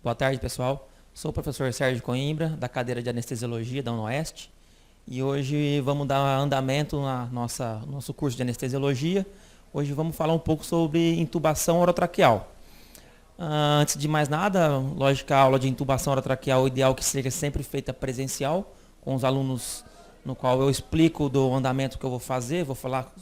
Boa tarde, pessoal. Sou o professor Sérgio Coimbra, da cadeira de Anestesiologia da UniOeste. E hoje vamos dar andamento no nosso curso de Anestesiologia. Hoje vamos falar um pouco sobre intubação orotraqueal. Antes de mais nada, lógico que a aula de intubação orotraqueal, o ideal que seja sempre feita presencial, com os alunos, no qual eu explico do andamento que eu vou fazer, vou falar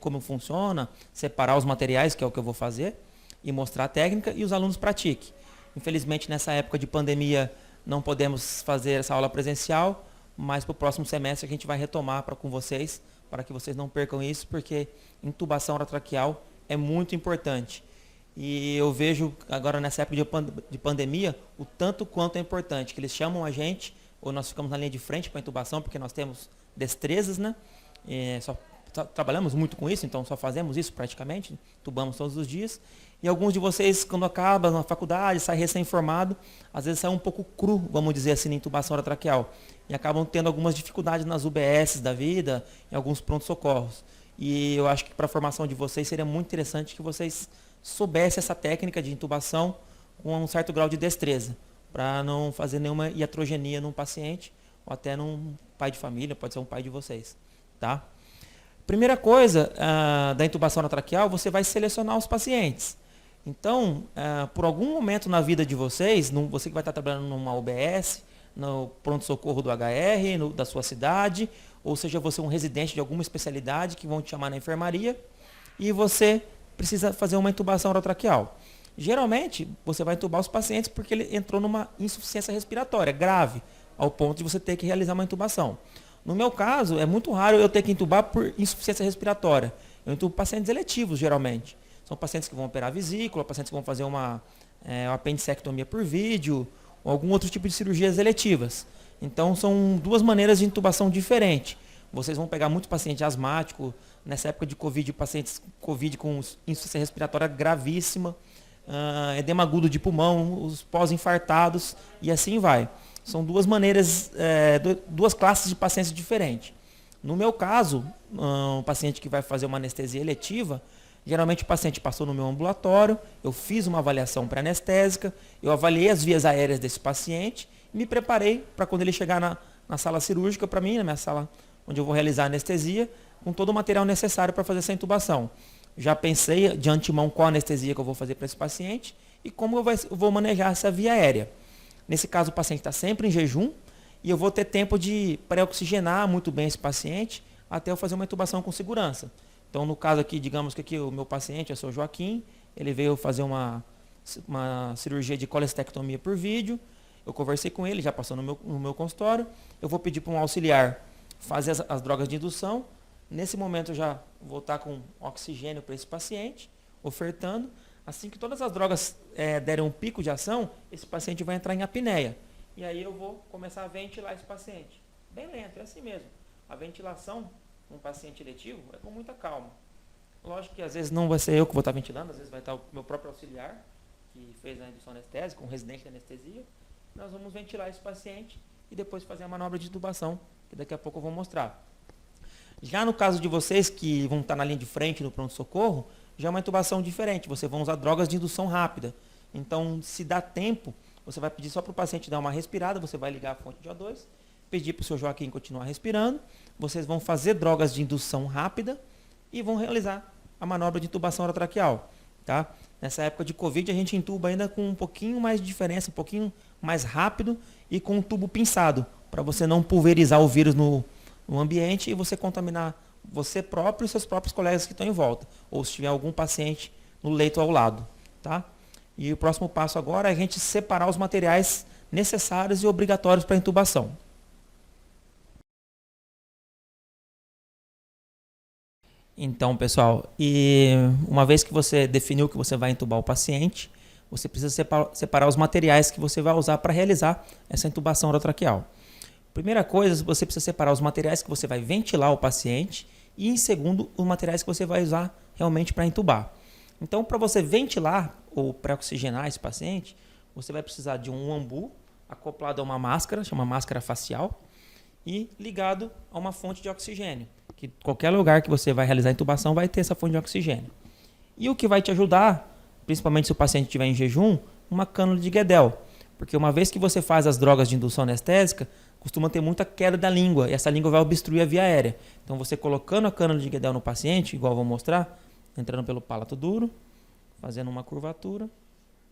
como funciona, separar os materiais, que é o que eu vou fazer, e mostrar a técnica, e os alunos pratiquem. Infelizmente, nessa época de pandemia, não podemos fazer essa aula presencial, mas para o próximo semestre a gente vai retomar com vocês, para que vocês não percam isso, porque intubação orotraqueal é muito importante. E eu vejo agora nessa época de pandemia o tanto quanto é importante, que eles chamam a gente, ou nós ficamos na linha de frente para a intubação, porque nós temos destrezas, né? Trabalhamos muito com isso, então só fazemos isso praticamente, intubamos todos os dias. E alguns de vocês, quando acaba na faculdade, sai recém-formado, às vezes sai um pouco cru, vamos dizer assim, na intubação orotraqueal. E acabam tendo algumas dificuldades nas UBSs da vida, em alguns prontos-socorros. E eu acho que para a formação de vocês seria muito interessante que vocês soubessem essa técnica de intubação com um certo grau de destreza, para não fazer nenhuma iatrogenia num paciente, ou até num pai de família, pode ser um pai de vocês. Tá? Primeira coisa da intubação orotraqueal, você vai selecionar os pacientes. Então, por algum momento na vida de vocês, você que vai estar trabalhando numa UBS, no pronto-socorro do HR, da sua cidade, ou seja, você é um residente de alguma especialidade que vão te chamar na enfermaria, e você precisa fazer uma intubação orotraqueal. Geralmente, você vai intubar os pacientes porque ele entrou numa insuficiência respiratória grave, ao ponto de você ter que realizar uma intubação. No meu caso, é muito raro eu ter que intubar por insuficiência respiratória. Eu intubo pacientes eletivos, geralmente. São pacientes que vão operar a vesícula, pacientes que vão fazer uma apendicectomia por vídeo, ou algum outro tipo de cirurgias eletivas. Então, são duas maneiras de intubação diferentes. Vocês vão pegar muitos pacientes asmáticos, nessa época de Covid, pacientes Covid com insuficiência respiratória gravíssima, edema agudo de pulmão, os pós-infartados, e assim vai. São duas maneiras, duas classes de pacientes diferentes. No meu caso, um paciente que vai fazer uma anestesia eletiva, geralmente o paciente passou no meu ambulatório, eu fiz uma avaliação pré-anestésica, eu avaliei as vias aéreas desse paciente e me preparei para quando ele chegar na sala cirúrgica, para mim, na minha sala onde eu vou realizar a anestesia, com todo o material necessário para fazer essa intubação. Já pensei de antemão qual anestesia que eu vou fazer para esse paciente e como eu vou manejar essa via aérea. Nesse caso, o paciente está sempre em jejum e eu vou ter tempo de pré-oxigenar muito bem esse paciente até eu fazer uma intubação com segurança. Então, no caso aqui, digamos que aqui o meu paciente é o seu Joaquim, ele veio fazer uma cirurgia de colestectomia por vídeo, eu conversei com ele, já passou no meu consultório, eu vou pedir para um auxiliar fazer as drogas de indução. Nesse momento eu já vou estar com oxigênio para esse paciente, ofertando. Assim que todas as drogas derem um pico de ação, esse paciente vai entrar em apneia. E aí eu vou começar a ventilar esse paciente. Bem lento, é assim mesmo. A ventilação num paciente eletivo é com muita calma. Lógico que às vezes não vai ser eu que vou estar ventilando, às vezes vai estar o meu próprio auxiliar, que fez a indução anestésica, um residente de anestesia. Nós vamos ventilar esse paciente e depois fazer a manobra de intubação, que daqui a pouco eu vou mostrar. Já no caso de vocês que vão estar na linha de frente no pronto-socorro, já é uma intubação diferente. Vocês vão usar drogas de indução rápida. Então, se dá tempo, você vai pedir só para o paciente dar uma respirada, você vai ligar a fonte de O2, pedir para o seu Joaquim continuar respirando, vocês vão fazer drogas de indução rápida e vão realizar a manobra de intubação orotraqueal. Tá? Nessa época de Covid, a gente intuba ainda com um pouquinho mais de diferença, um pouquinho mais rápido e com um tubo pinçado, para você não pulverizar o vírus no ambiente e você contaminar você próprio e seus próprios colegas que estão em volta, ou se tiver algum paciente no leito ao lado. Tá? E o próximo passo agora é a gente separar os materiais necessários e obrigatórios para a intubação. Então, pessoal, e uma vez que você definiu que você vai intubar o paciente, você precisa separar os materiais que você vai usar para realizar essa intubação orotraqueal. Primeira coisa, você precisa separar os materiais que você vai ventilar o paciente e, em segundo, os materiais que você vai usar realmente para intubar. Então, para você ventilar ou pré-oxigenar esse paciente, você vai precisar de um ambu acoplado a uma máscara, chama máscara facial, e ligado a uma fonte de oxigênio, que qualquer lugar que você vai realizar a intubação vai ter essa fonte de oxigênio. E o que vai te ajudar, principalmente se o paciente estiver em jejum, uma cânula de Guedel. Porque uma vez que você faz as drogas de indução anestésica, costuma ter muita queda da língua, e essa língua vai obstruir a via aérea. Então você colocando a cânula de Guedel no paciente, igual eu vou mostrar, entrando pelo palato duro, fazendo uma curvatura,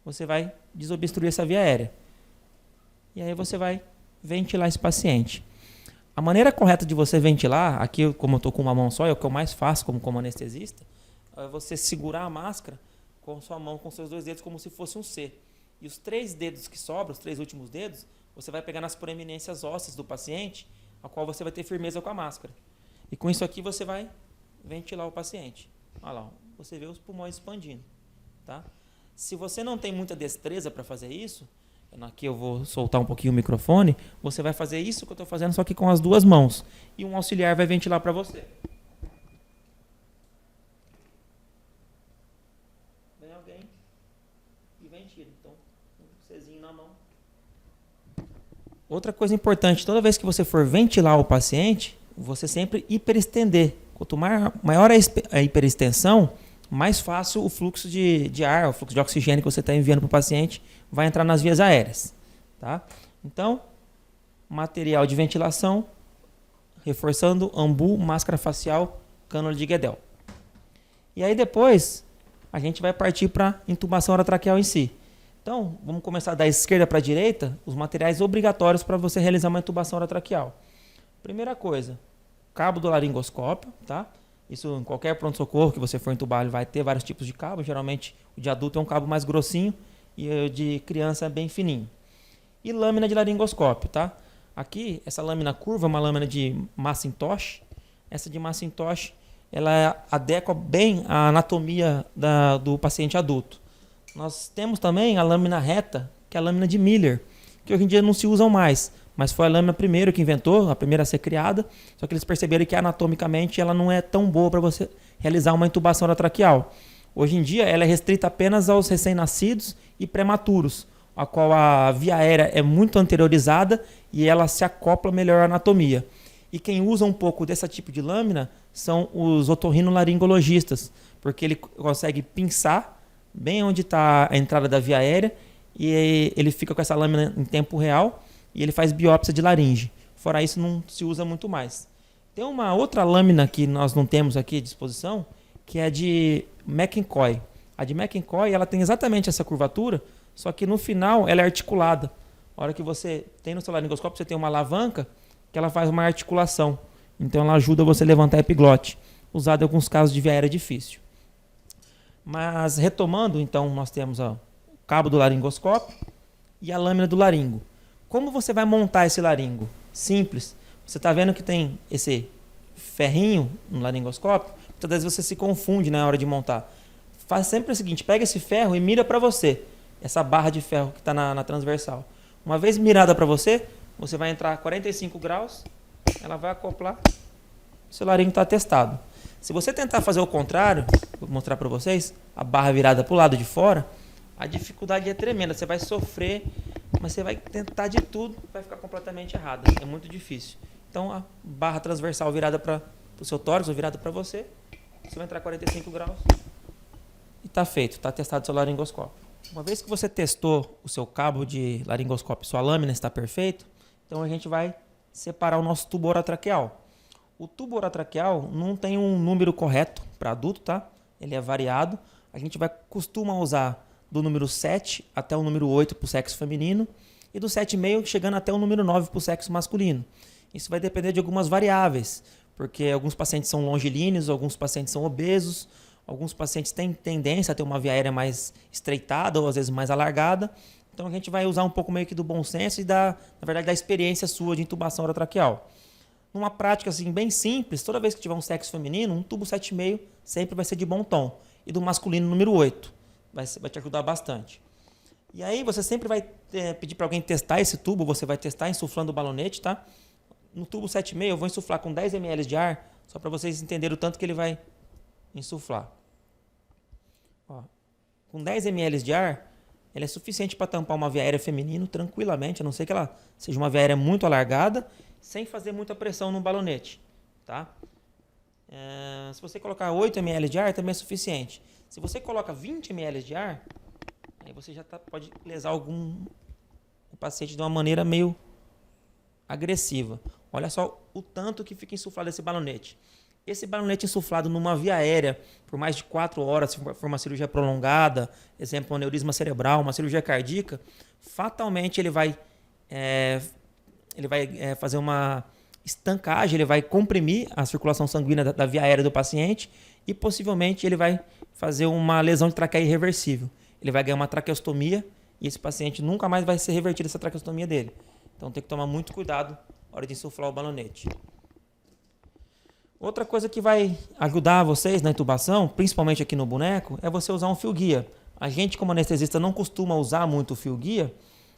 você vai desobstruir essa via aérea. E aí você vai ventilar esse paciente. A maneira correta de você ventilar, aqui como eu estou com uma mão só, é o que eu mais faço como anestesista, é você segurar a máscara com sua mão, com seus 2 dedos, como se fosse um C. E os 3 dedos que sobram, os 3 últimos dedos, você vai pegar nas proeminências ósseas do paciente, a qual você vai ter firmeza com a máscara. E com isso aqui você vai ventilar o paciente. Olha lá, você vê os pulmões expandindo. Tá? Se você não tem muita destreza para fazer isso, aqui eu vou soltar um pouquinho o microfone, você vai fazer isso que eu estou fazendo, só que com as 2 mãos. E um auxiliar vai ventilar para você. Vem alguém e ventila. Então, um Czinho na mão. Outra coisa importante, toda vez que você for ventilar o paciente, você sempre hiperestender. Quanto maior a hiperextensão, mais fácil o fluxo de ar, o fluxo de oxigênio que você está enviando para o paciente vai entrar nas vias aéreas. Tá? Então, material de ventilação, reforçando, ambu, máscara facial, cânula de Guedel. E aí depois, a gente vai partir para a intubação orotraqueal em si. Então, vamos começar da esquerda para a direita, os materiais obrigatórios para você realizar uma intubação orotraqueal. Primeira coisa, cabo do laringoscópio, tá? Isso em qualquer pronto-socorro que você for entubar, ele vai ter vários tipos de cabo. Geralmente o de adulto é um cabo mais grossinho e o de criança é bem fininho. E lâmina de laringoscópio, tá? Aqui, essa lâmina curva é uma lâmina de Macintosh. Essa de Macintosh, ela adequa bem a anatomia do paciente adulto. Nós temos também a lâmina reta, que é a lâmina de Miller, que hoje em dia não se usam mais. Mas foi a lâmina primeiro que inventou, a primeira a ser criada, só que eles perceberam que anatomicamente ela não é tão boa para você realizar uma intubação orotraqueal. Hoje em dia ela é restrita apenas aos recém-nascidos e prematuros, a qual a via aérea é muito anteriorizada e ela se acopla melhor à anatomia. E quem usa um pouco desse tipo de lâmina são os otorrinolaringologistas, porque ele consegue pinçar bem onde está a entrada da via aérea e ele fica com essa lâmina em tempo real e ele faz biópsia de laringe. Fora isso, não se usa muito mais. Tem uma outra lâmina que nós não temos aqui à disposição, que é de McCoy. A de McCoy, ela tem exatamente essa curvatura, só que no final ela é articulada. A hora que você tem no seu laringoscópio, você tem uma alavanca que ela faz uma articulação. Então ela ajuda você a levantar a epiglote, usada em alguns casos de via aérea difícil. Mas retomando, então, nós temos o cabo do laringoscópio e a lâmina do laringo. Como você vai montar esse laringo? Simples. Você está vendo que tem esse ferrinho no laringoscópio? Muitas vezes você se confunde na hora de montar. Faz sempre o seguinte, pega esse ferro e mira para você. Essa barra de ferro que está na transversal. Uma vez mirada para você, você vai entrar a 45 graus, ela vai acoplar, seu laringo está testado. Se você tentar fazer o contrário, vou mostrar para vocês, a barra virada para o lado de fora, a dificuldade é tremenda, você vai sofrer, mas você vai tentar de tudo, vai ficar completamente errado, é muito difícil. Então a barra transversal virada para o seu tórax ou virada para você vai entrar 45 graus e está feito, está testado o seu laringoscópio. Uma vez que você testou o seu cabo de laringoscópio, sua lâmina está perfeito, então a gente vai separar o nosso tubo orotraqueal. O tubo orotraqueal não tem um número correto para adulto, tá? Ele é variado. A gente costuma usar do número 7 até o número 8 para o sexo feminino e do 7,5 chegando até o número 9 para o sexo masculino. Isso vai depender de algumas variáveis, porque alguns pacientes são longilíneos, alguns pacientes são obesos, alguns pacientes têm tendência a ter uma via aérea mais estreitada ou às vezes mais alargada. Então a gente vai usar um pouco meio que do bom senso e na verdade da experiência sua de intubação orotraqueal. Numa prática assim bem simples, toda vez que tiver um sexo feminino, um tubo 7,5 sempre vai ser de bom tom. E do masculino, número 8. Vai te ajudar bastante. E aí você sempre vai pedir para alguém testar esse tubo, você vai testar insuflando o balonete, tá? No tubo 7,5 eu vou insuflar com 10 ml de ar, só para vocês entenderem o tanto que ele vai insuflar. Ó, com 10 ml de ar, ele é suficiente para tampar uma via aérea feminina tranquilamente, a não ser que ela seja uma via aérea muito alargada, sem fazer muita pressão no balonete, tá? Se você colocar 8 ml de ar, também é suficiente. Se você coloca 20 ml de ar, aí você já pode lesar paciente de uma maneira meio agressiva. Olha só o tanto que fica insuflado esse balonete. Esse balonete insuflado numa via aérea por mais de 4 horas, se for uma cirurgia prolongada, exemplo, um aneurisma cerebral, uma cirurgia cardíaca, fatalmente ele vai fazer uma estancagem, ele vai comprimir a circulação sanguínea da via aérea do paciente e possivelmente ele vai fazer uma lesão de traqueia irreversível. Ele vai ganhar uma traqueostomia e esse paciente nunca mais vai ser revertida essa traqueostomia dele. Então tem que tomar muito cuidado na hora de insuflar o balonete. Outra coisa que vai ajudar vocês na intubação, principalmente aqui no boneco, é você usar um fio guia. A gente, como anestesista, não costuma usar muito o fio guia,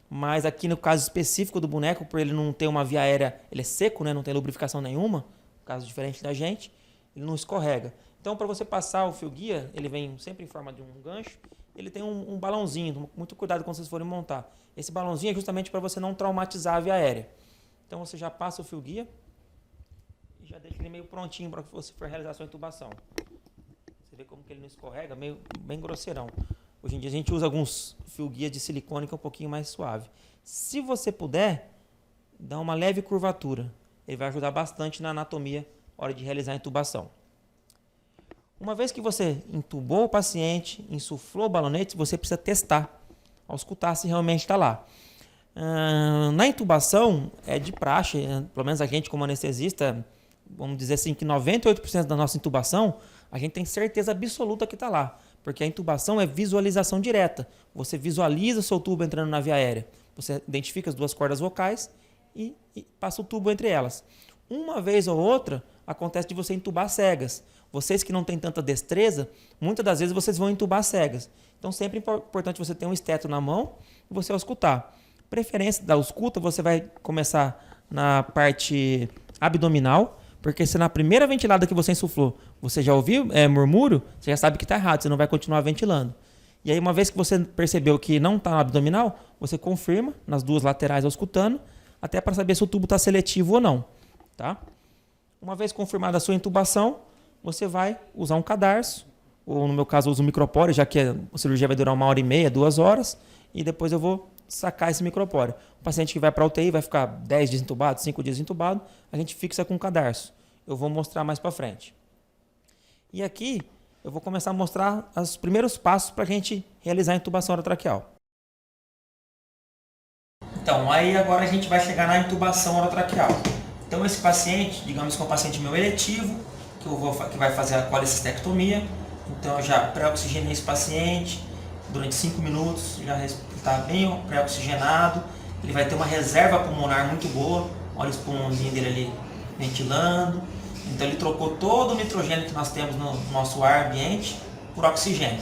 mas aqui no caso específico do boneco, por ele não ter uma via aérea, ele é seco, né? Não tem lubrificação nenhuma, caso diferente da gente, ele não escorrega. Então, para você passar o fio guia, ele vem sempre em forma de um gancho, ele tem um balãozinho, muito cuidado quando vocês forem montar. Esse balãozinho é justamente para você não traumatizar a via aérea. Então, você já passa o fio guia e já deixa ele meio prontinho para que você for realizar a sua intubação. Você vê como que ele não escorrega, bem grosseirão. Hoje em dia a gente usa alguns fio guia de silicone que é um pouquinho mais suave. Se você puder, dá uma leve curvatura. Ele vai ajudar bastante na anatomia na hora de realizar a intubação. Uma vez que você intubou o paciente, insuflou o balonete, você precisa testar, auscultar se realmente está lá. Na intubação, é de praxe, pelo menos a gente como anestesista, vamos dizer assim que 98% da nossa intubação, a gente tem certeza absoluta que está lá. Porque a intubação é visualização direta. Você visualiza o seu tubo entrando na via aérea. Você identifica as duas cordas vocais e passa o tubo entre elas. Uma vez ou outra, acontece de você intubar cegas. Vocês que não têm tanta destreza, muitas das vezes vocês vão intubar cegas. Então sempre é importante você ter um esteto na mão e você auscultar. Preferência da ausculta, você vai começar na parte abdominal, porque se na primeira ventilada que você insuflou, você já ouviu murmúrio, você já sabe que está errado, você não vai continuar ventilando. E aí, uma vez que você percebeu que não está no abdominal, você confirma nas duas laterais auscultando, até para saber se o tubo está seletivo ou não. Tá? Uma vez confirmada a sua intubação, você vai usar um cadarço, ou no meu caso eu uso um micropóreo, já que a cirurgia vai durar 1h30, 2 horas, e depois eu vou sacar esse micropóreo. O paciente que vai para a UTI vai ficar 10 dias entubado, 5 dias entubado, a gente fixa com um cadarço. Eu vou mostrar mais para frente. E aqui eu vou começar a mostrar os primeiros passos para a gente realizar a intubação orotraqueal. Então, aí agora a gente vai chegar na intubação orotraqueal. Então esse paciente, digamos que é um paciente meu eletivo, que vai fazer a colecistectomia. Então eu já pré-oxigenei esse paciente durante 5 minutos, já está bem pré-oxigenado. Ele vai ter uma reserva pulmonar muito boa, olha os pulmãozinhos dele ali ventilando. Então ele trocou todo o nitrogênio que nós temos no nosso ar ambiente por oxigênio.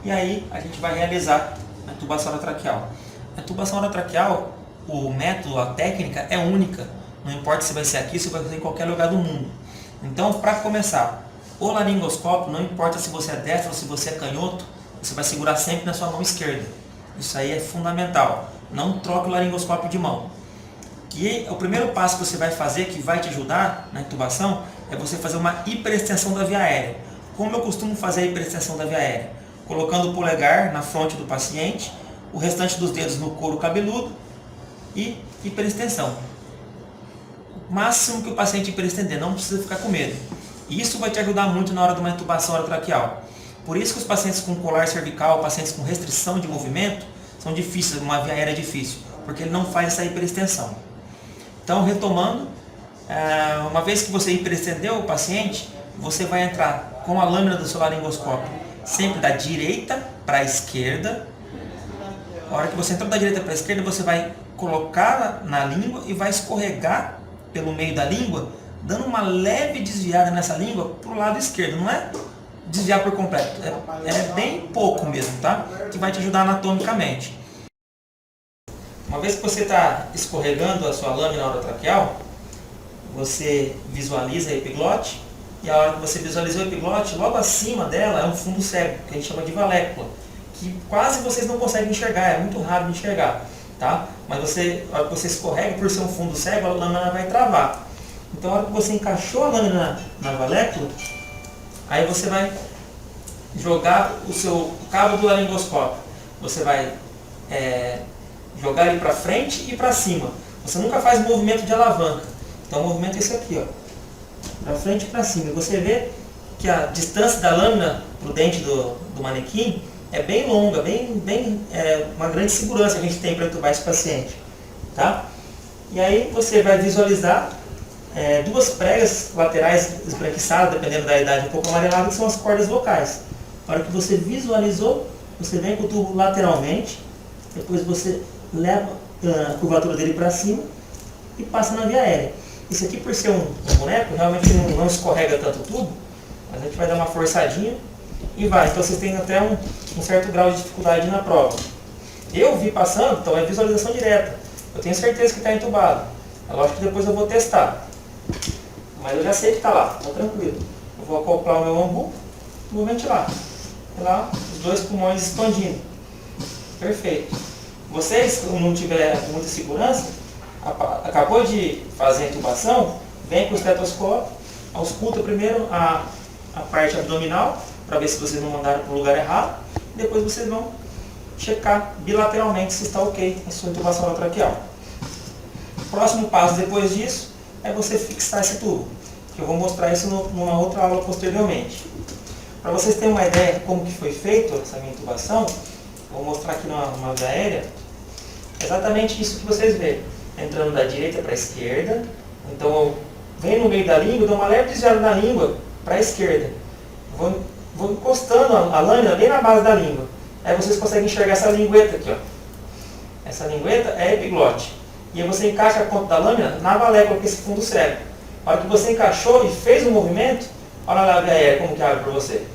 E aí a gente vai realizar a intubação orotraqueal. A intubação orotraqueal, o método, a técnica é única. Não importa se vai ser aqui, se vai ser em qualquer lugar do mundo. Então, para começar, o laringoscópio, não importa se você é destro ou se você é canhoto, você vai segurar sempre na sua mão esquerda. Isso aí é fundamental. Não troque o laringoscópio de mão. E o primeiro passo que você vai fazer, que vai te ajudar na intubação, é você fazer uma hiperextensão da via aérea. Como eu costumo fazer a hiperextensão da via aérea? Colocando o polegar na fronte do paciente, o restante dos dedos no couro cabeludo e hiperextensão. O máximo que o paciente hiperextender, não precisa ficar com medo. E isso vai te ajudar muito na hora de uma intubação orotraqueal. Por isso que os pacientes com colar cervical, pacientes com restrição de movimento, são difíceis, uma via aérea difícil, porque ele não faz essa hiperextensão. Então, retomando, uma vez que você hiperestendeu o paciente, você vai entrar com a lâmina do seu laringoscópio sempre da direita para a esquerda. A hora que você entrou da direita para a esquerda, você vai colocar na língua e vai escorregar pelo meio da língua, dando uma leve desviada nessa língua para o lado esquerdo. Não é desviar por completo, é bem pouco mesmo, tá? Que vai te ajudar anatomicamente. Uma vez que você está escorregando a sua lâmina orotraqueal, você visualiza a epiglote, e a hora que você visualizou a epiglote, logo acima dela é um fundo cego, que a gente chama de valécula, que quase vocês não conseguem enxergar, é muito raro de enxergar, tá? Mas a hora que você escorrega, por ser um fundo cego, a lâmina vai travar. Então a hora que você encaixou a lâmina na valécula, aí você vai jogar o cabo do laringoscópio. Você vai jogar ele para frente e para cima. Você nunca faz movimento de alavanca. Então o movimento é esse aqui, ó, para frente e para cima. E você vê que a distância da lâmina para o dente do manequim é bem longa, uma grande segurança que a gente tem para entubar esse paciente. Tá? E aí você vai visualizar duas pregas laterais esbranquiçadas, dependendo da idade, um pouco amareladas, que são as cordas vocais. Na hora que você visualizou, você vem com o tubo lateralmente, depois você leva a curvatura dele para cima e passa na via aérea. Isso aqui, por ser um boneco, realmente não escorrega tanto o tubo, mas a gente vai dar uma forçadinha e vai. Então vocês têm até um certo grau de dificuldade na prova. Eu vi passando, então é visualização direta. Eu tenho certeza que está entubado. É lógico que depois eu vou testar. Mas eu já sei que está lá, está tranquilo. Eu vou acoplar o meu ambu e vou ventilar. E lá, os dois pulmões expandindo. Perfeito. Vocês, se não tiver muita segurança, acabou de fazer a intubação, vem com o estetoscópio, ausculta primeiro a parte abdominal, para ver se vocês não mandaram para o lugar errado. Depois vocês vão checar bilateralmente se está ok a sua intubação traqueal. O próximo passo depois disso é você fixar esse tubo, que eu vou mostrar isso numa outra aula posteriormente. Para vocês terem uma ideia de como que foi feita essa minha intubação, vou mostrar aqui numa via aérea, exatamente isso que vocês veem, entrando da direita para a esquerda. Então eu venho no meio da língua, dou uma leve desviada na língua para a esquerda, vou encostando a lâmina bem na base da língua. Aí vocês conseguem enxergar essa lingueta aqui, ó. Essa lingueta é a epiglote. E aí você encaixa a ponta da lâmina na valécula, que é esse fundo cego. A hora que você encaixou e fez o movimento, olha lá a via aérea como que abre para você.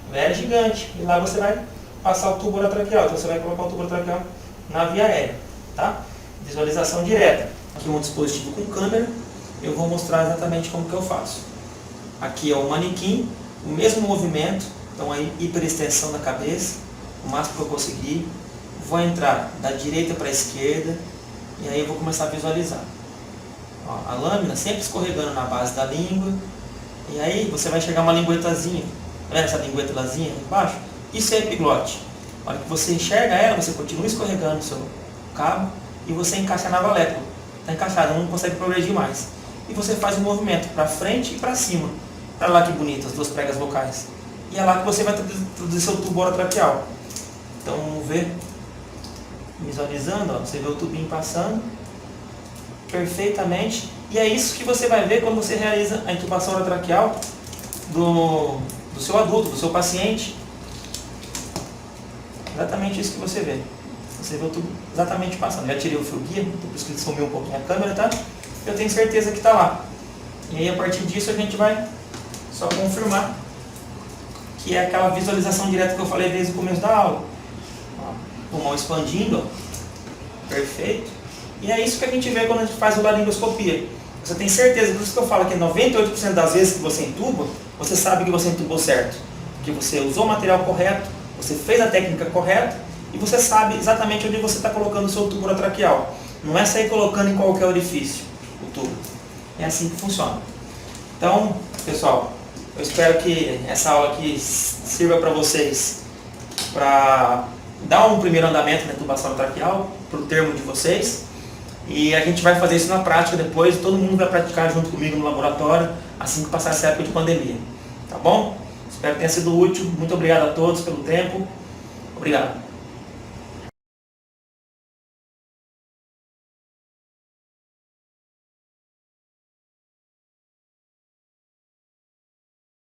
A via aérea é gigante. E lá você vai passar o tubo traqueal. Então você vai colocar o tubo traqueal na via aérea. Tá? Visualização direta. Aqui um dispositivo com câmera. Eu vou mostrar exatamente como que eu faço. Aqui é o manequim, o mesmo movimento. Então aí hiperextensão da cabeça, o máximo que eu conseguir. Vou entrar da direita para a esquerda. E aí eu vou começar a visualizar. Ó, a lâmina sempre escorregando na base da língua. E aí você vai enxergar uma linguetazinha. Tá vendo essa linguetazinha aqui embaixo? Isso é epiglote. A hora que você enxerga ela, você continua escorregando o seu cabo e você encaixa na valécula. Está encaixado, não consegue progredir mais. E você faz o movimento para frente e para cima. Olha lá que bonito, as duas pregas vocais. E é lá que você vai introduzir seu tubo orotraqueal. Então vamos ver. Visualizando, ó, você vê o tubinho passando perfeitamente. E é isso que você vai ver quando você realiza a intubação orotraqueal do seu adulto, do seu paciente. Exatamente isso que você vê. Você vê o tubo exatamente passando. Já tirei o fio guia, por isso que ele sumiu um pouquinho a câmera, tá? Eu tenho certeza que está lá. E aí a partir disso a gente vai só confirmar que é aquela visualização direta que eu falei desde o começo da aula. Pulmão expandindo, ó. Perfeito. E é isso que a gente vê quando a gente faz o laringoscopia. Você tem certeza, por isso que eu falo que 98% das vezes que você entuba, você sabe que você entubou certo. Que você usou o material correto, você fez a técnica correta e você sabe exatamente onde você está colocando o seu tubo orotraqueal. Não é sair colocando em qualquer orifício o tubo. É assim que funciona. Então, pessoal, eu espero que essa aula aqui sirva para vocês para dar um primeiro andamento na intubação traqueal, para o termo de vocês. E a gente vai fazer isso na prática depois, todo mundo vai praticar junto comigo no laboratório, assim que passar essa época de pandemia. Tá bom? Espero que tenha sido útil. Muito obrigado a todos pelo tempo. Obrigado.